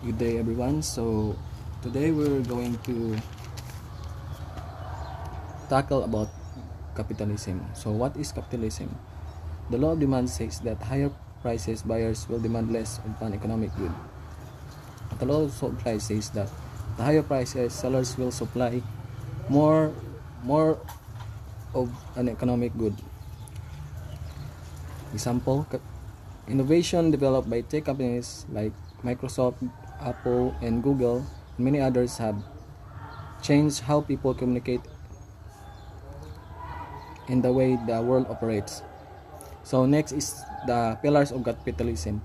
Good day everyone. So today we're going to tackle about capitalism. So what is capitalism? The law of demand says that higher prices buyers will demand less of an economic good. The law of supply says that the higher prices sellers will supply more of an economic good. Example, innovation developed by tech companies like Microsoft, Apple, and Google, and many others have changed how people communicate in the way the world operates. So next is the pillars of capitalism.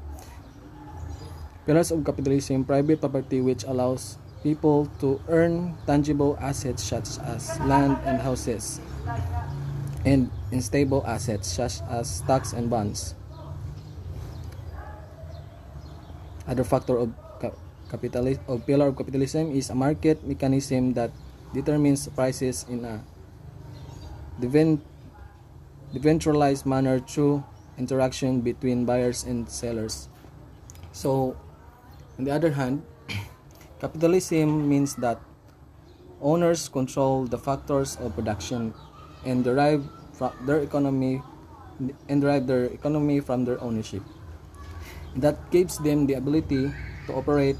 Pillars of capitalism: private property, which allows people to earn tangible assets such as land and houses, and unstable assets such as stocks and bonds. Other factor of pillar of capitalism is a market mechanism that determines prices in a decentralized manner through interaction between buyers and sellers. So, on the other hand, capitalism means that owners control the factors of production and derive their economy from their ownership. That gives them the ability to operate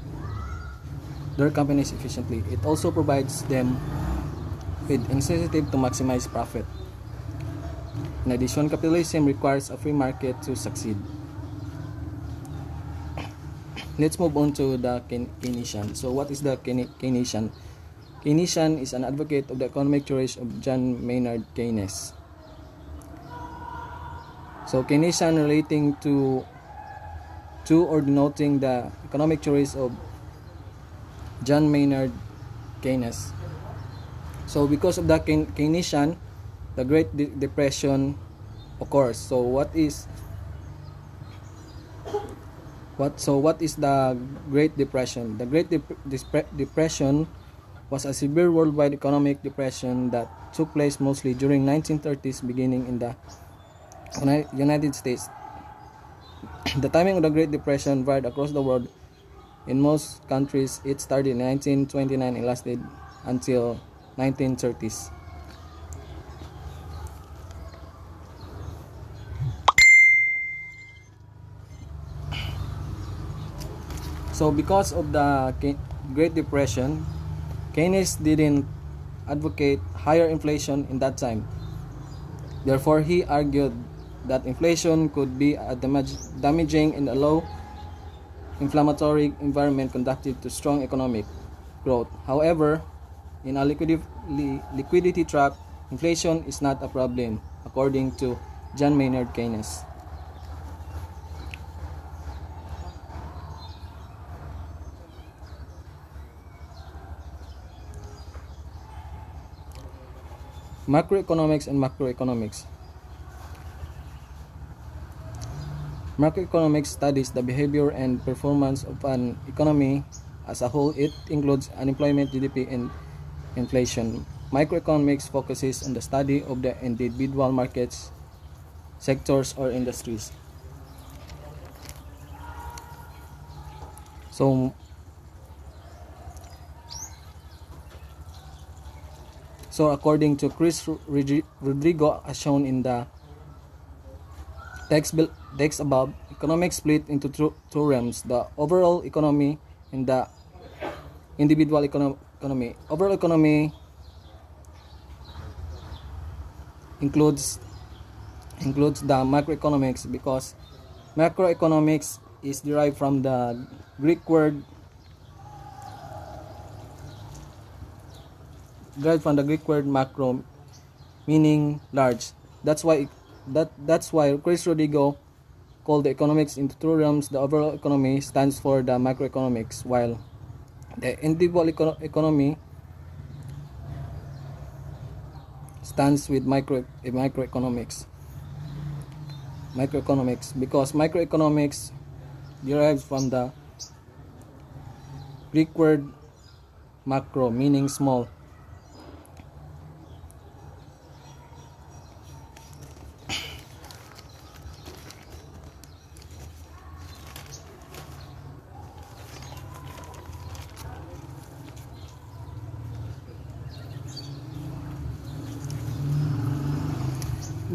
their companies efficiently. It also provides them with incentive to maximize profit. In addition, capitalism requires a free market to succeed. Let's move on to the Keynesian. So what is the Keynesian? Keynesian is an advocate of the economic theories of John Maynard Keynes. So Keynesian relating to or denoting the economic theories of John Maynard Keynes. So because of the Keynesian, the Great Depression occurs. So what is the Great Depression? The Great Depression was a severe worldwide economic depression that took place mostly during 1930s, beginning in the United States. The timing of the Great Depression varied across the world. In most countries, it started in 1929 and lasted until 1930s. So because of the Great Depression, Keynes didn't advocate higher inflation in that time. Therefore, he argued that inflation could be damaging in a low inflammatory environment conducive to strong economic growth. However, in a liquidity trap, inflation is not a problem, according to John Maynard Keynes. Macroeconomics and macroeconomics. Macroeconomics studies the behavior and performance of an economy as a whole. It includes unemployment, GDP, and inflation. Microeconomics focuses on the study of the individual markets, sectors, or industries. So according to Chris Rodrigo, as shown in the text above, economics split into two realms: the overall economy and the individual economy. Overall economy includes the macroeconomics, because macroeconomics is derived from the Greek word macro, meaning large. That's why Chris Rodrigo called the economics into two realms. The overall economy stands for the macroeconomics, while the individual economy stands with microeconomics, because microeconomics derives from the Greek word macro, meaning small.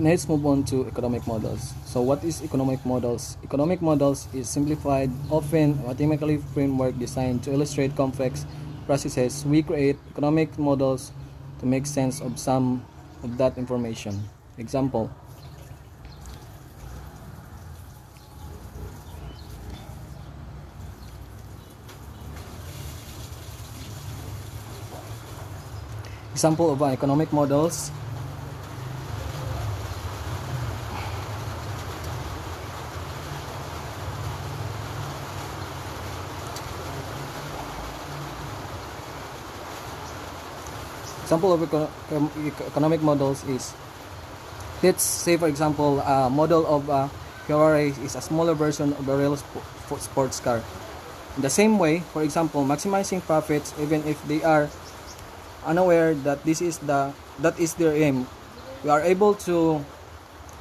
Let's move on to economic models. So what is economic models? Economic models is simplified, often mathematical framework designed to illustrate complex processes. We create economic models to make sense of some of that information. Example. Example of economic models. Example of economic models is, let's say for example, a model of a Ferrari is a smaller version of a real sports car. In the same way, for example, maximizing profits even if they are unaware that that is their aim, we are able to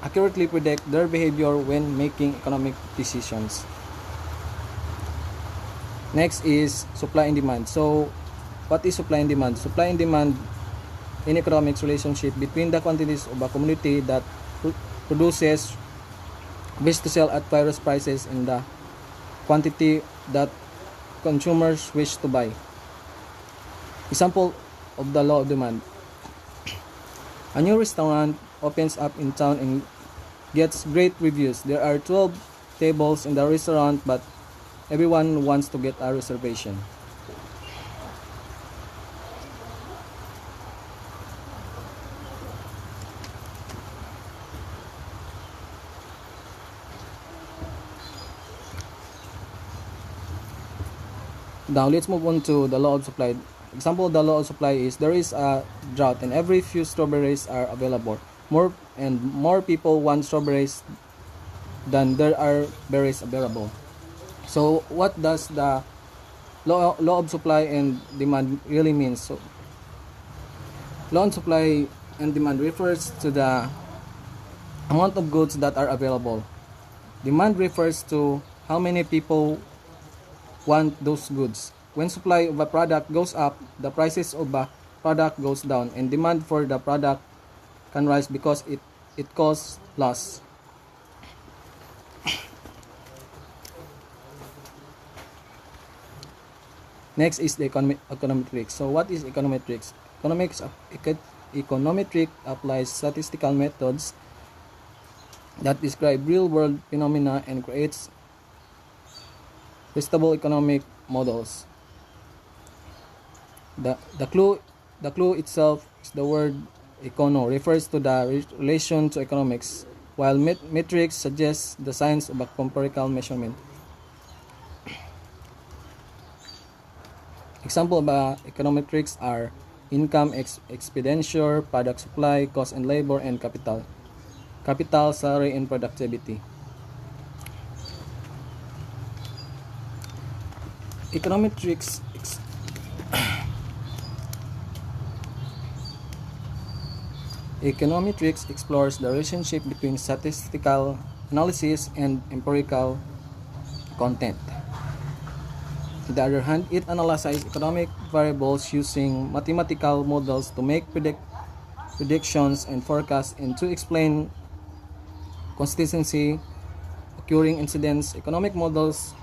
accurately predict their behavior when making economic decisions. Next is supply and demand. So what is supply and demand? Supply and demand in economics relationship between the quantities of a community that produces wish to sell at various prices and the quantity that consumers wish to buy. Example of the law of demand. A new restaurant opens up in town and gets great reviews. There are 12 tables in the restaurant, but everyone wants to get a reservation. Now let's move on to the law of supply. Example of the law of supply is, there is a drought and every few strawberries are available. More people want strawberries than there are berries available. So what does the law of supply and demand really mean? So law of supply and demand refers to the amount of goods that are available. Demand refers to how many people want those goods. When supply of a product goes up, the prices of a product goes down, and demand for the product can rise because it causes loss. Next is the econometrics. So what is econometrics? Econometric applies statistical methods that describe real-world phenomena and creates testable economic models. The clue itself is the word econo, refers to the relation to economics, while metrics suggests the science of a empirical measurement. Example of econometrics are income, expenditure, product supply, cost and labor, and capital, salary, and productivity. Econometrics explores the relationship between statistical analysis and empirical content. On the other hand, it analyzes economic variables using mathematical models to make predictions and forecasts and to explain consistency, occurring incidents. Economic models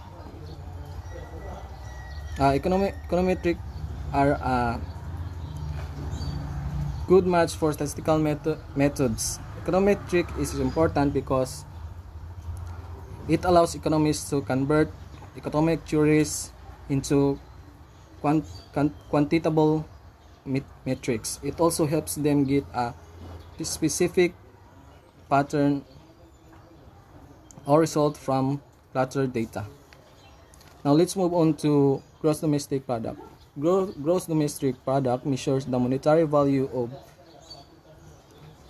econometric are a good match for statistical methods. Econometric is important because it allows economists to convert economic theories into quantitable metrics. It also helps them get a specific pattern or result from cluttered data. Now let's move on to gross domestic product. Gross domestic product measures the monetary value of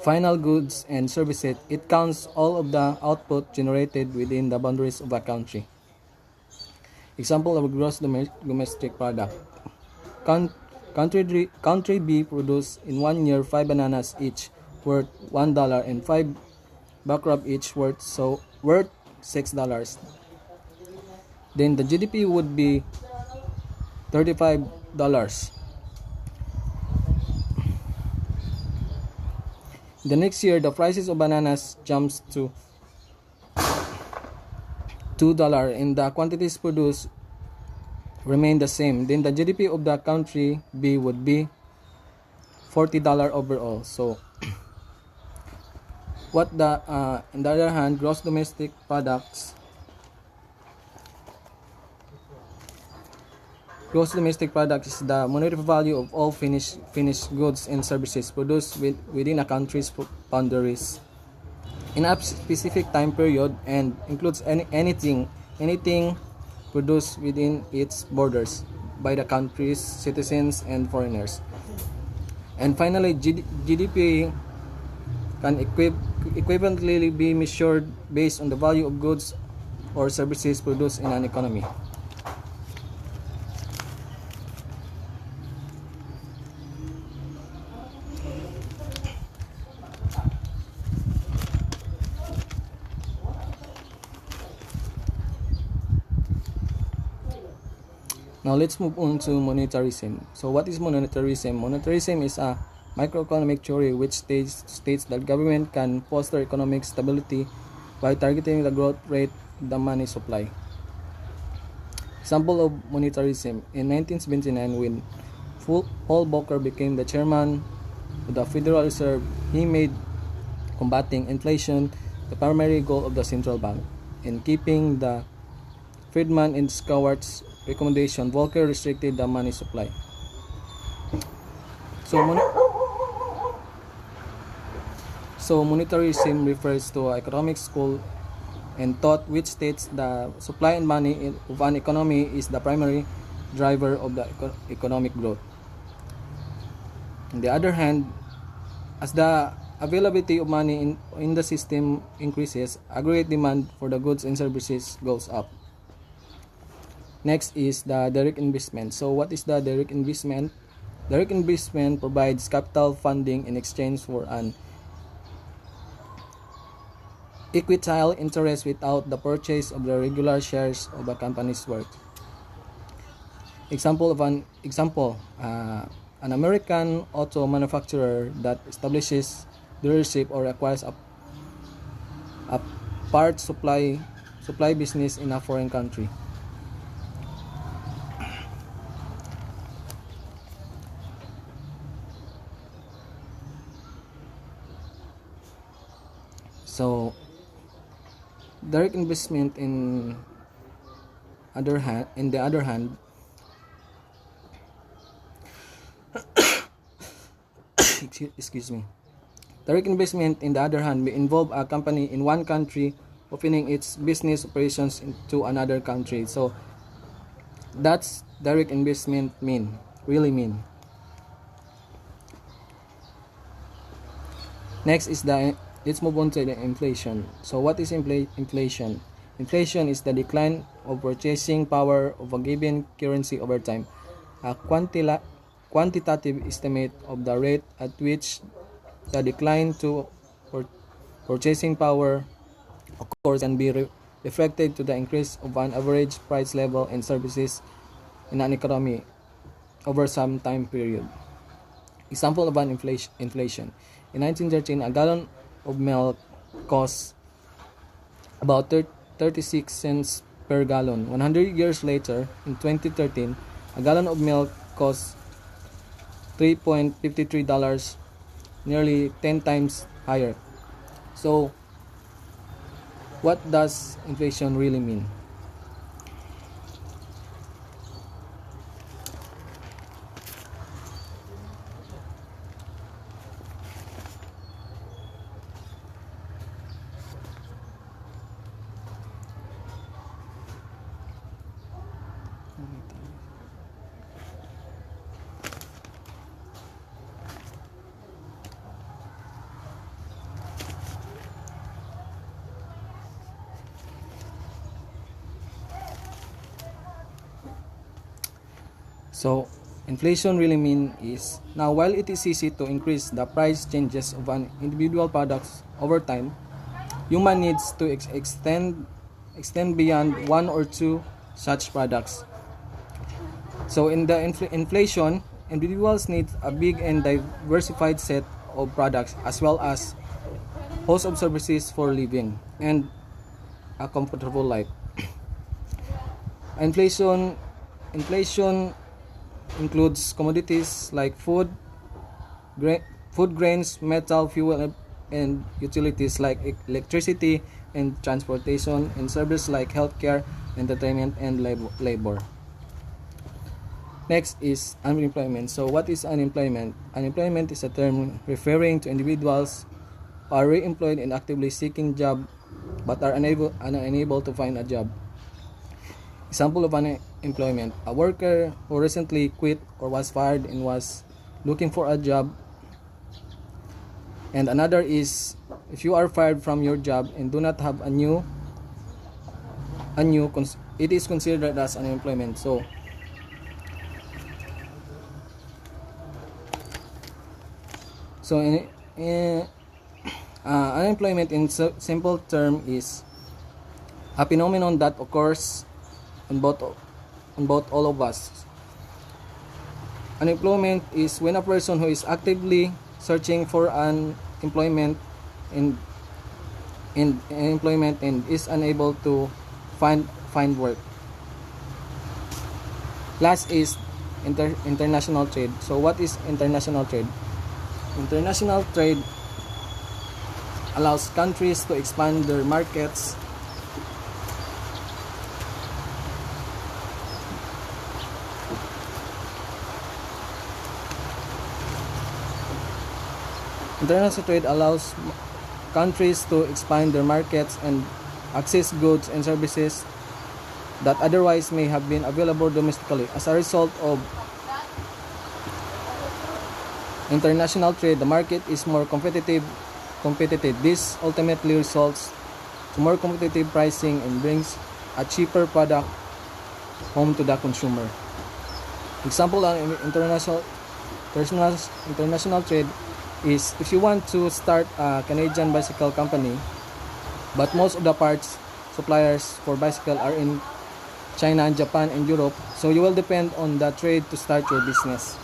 final goods and services. It counts all of the output generated within the boundaries of a country. Example of gross domestic product. Country B produced in 1 year 5 bananas each worth $1 and 5 backrub each worth $6. Then the GDP would be $35. The next year, the prices of bananas jumps to $2 and the quantities produced remain the same. Then the GDP of the country B would be $40 overall. So what the on the other hand, gross domestic products is the monetary value of all finished goods and services produced within a country's boundaries in a specific time period and includes anything produced within its borders by the country's citizens and foreigners. And finally, GDP can equivalently be measured based on the value of goods or services produced in an economy. Now let's move on to monetarism. So what is monetarism? Monetarism is a microeconomic theory which states that government can foster economic stability by targeting the growth rate of the money supply. Example of monetarism: in 1979, when Paul Volcker became the chairman of the Federal Reserve, he made combating inflation the primary goal of the central bank. In keeping the Friedman and Schwartz recommendation, Volcker restricted the money supply. So monetarism refers to economic school and thought which states the supply and money of an economy is the primary driver of the economic growth. On the other hand, as the availability of money in the system increases, aggregate demand for the goods and services goes up. Next is the direct investment. So what is the direct investment? Direct investment provides capital funding in exchange for an equitable interest without the purchase of the regular shares of a company's work. An American auto manufacturer that establishes dealership or acquires a part supply business in a foreign country. So direct investment in the other hand excuse me. Direct investment in the other hand may involve a company in one country opening its business operations into another country. So that's direct investment really mean. Next is let's move on to the inflation. So what is inflation? Inflation is the decline of purchasing power of a given currency over time. A quantitative estimate of the rate at which the decline to purchasing power occurs can be reflected to the increase of an average price level and services in an economy over some time period. Example of an inflation. In 1913, a gallon of milk costs about 36 cents per gallon. 100 years later, in 2013, a gallon of milk costs $3.53, nearly 10 times higher. So, what does inflation really mean? So, inflation really mean is, now while it is easy to increase the price changes of an individual products over time, human needs to extend beyond one or two such products. So in the inflation, individuals need a big and diversified set of products as well as host of services for living and a comfortable life. Inflation includes commodities like food grains, metal, fuel, and utilities like electricity and transportation, and services like healthcare, entertainment, and labor. Next is unemployment. So what is unemployment? Unemployment is a term referring to individuals who are re-employed and actively seeking job but are unable to find a job. Example of unemployment: a worker who recently quit or was fired and was looking for a job. And another is if you are fired from your job and do not have it is considered as unemployment. So unemployment in simple term is a phenomenon that occurs in both all of us. Unemployment is when a person who is actively searching for an employment and is unable to find work. Last is international trade. So what is international trade? International trade allows countries to expand their markets International trade allows countries to expand their markets and access goods and services that otherwise may have been available domestically. As a result of international trade, the market is more competitive. This ultimately results to more competitive pricing and brings a cheaper product home to the consumer. Example of international trade is if you want to start a Canadian bicycle company, but most of the parts suppliers for bicycle are in China and Japan and Europe, so you will depend on the trade to start your business.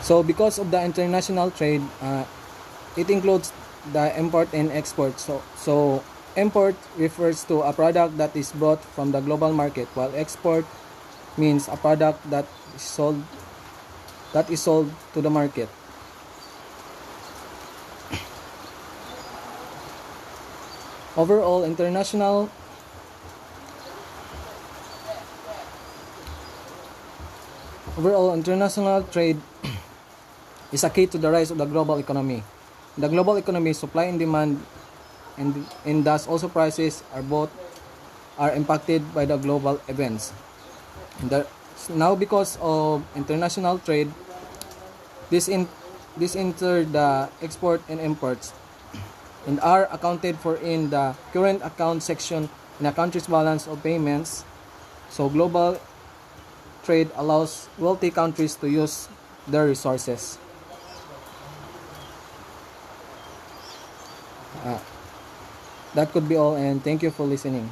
So because of the international trade, it includes the import and export. So import refers to a product that is brought from the global market, while export means a product that is sold to the market. Overall, international trade is a key to the rise of the global economy. In the global economy, supply and demand and thus also prices are impacted by the global events. Now because of international trade, this enter the export and imports and are accounted for in the current account section in a country's balance of payments. So global trade allows wealthy countries to use their resources. That could be all, and thank you for listening.